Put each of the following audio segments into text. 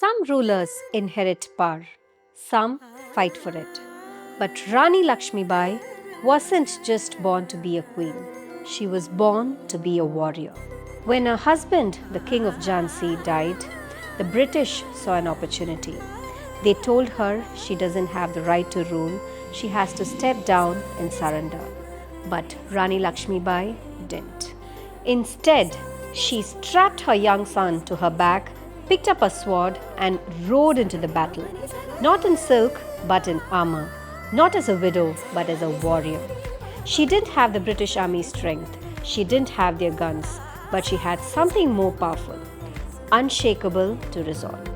Some rulers inherit power, some fight for it. But Rani Lakshmibai wasn't just born to be a queen, she was born to be a warrior. When her husband, the King of Jhansi, died, the British saw an opportunity. They told her she doesn't have the right to rule, she has to step down and surrender. But Rani Lakshmibai didn't. Instead, she strapped her young son to her back, picked up a sword, and rode into the battle. Not in silk, but in armor. Not as a widow, but as a warrior. She didn't have the British Army's strength. She didn't have their guns. But she had something more powerful, unshakable to resolve.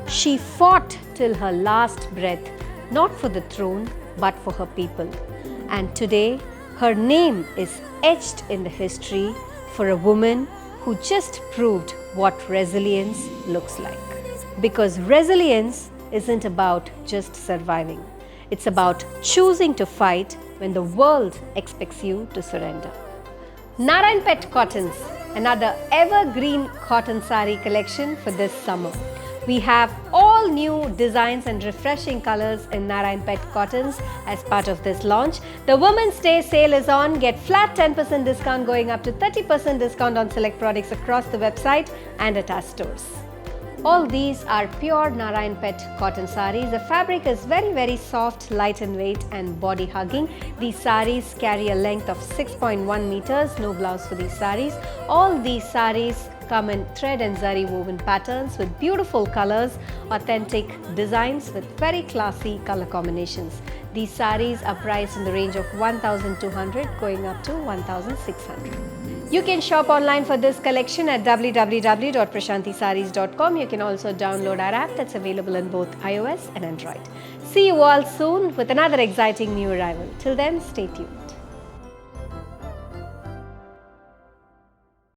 She fought till her last breath, not for the throne, but for her people. And today, her name is etched in the history for a woman who just proved what resilience looks like. Because resilience isn't about just surviving. It's about choosing to fight when the world expects you to surrender. Narayanpet Cottons, another evergreen cotton saree collection for this summer. We have all new designs and refreshing colors in Narayanpet Cottons as part of this launch. The Women's Day sale is on. Get flat 10% discount going up to 30% discount on select products across the website and at our stores. All these are pure Narayanpet cotton sarees. The fabric is very soft, light in weight and body hugging. These sarees carry a length of 6.1 meters, no blouse for these sarees. All these sarees come in thread and zari woven patterns with beautiful colors, authentic designs with very classy color combinations. These sarees are priced in the range of 1,200 going up to 1,600. You can shop online for this collection at www.prashantisarees.com. You can also download our app that's available in both iOS and Android. See you all soon with another exciting new arrival. Till then, stay tuned.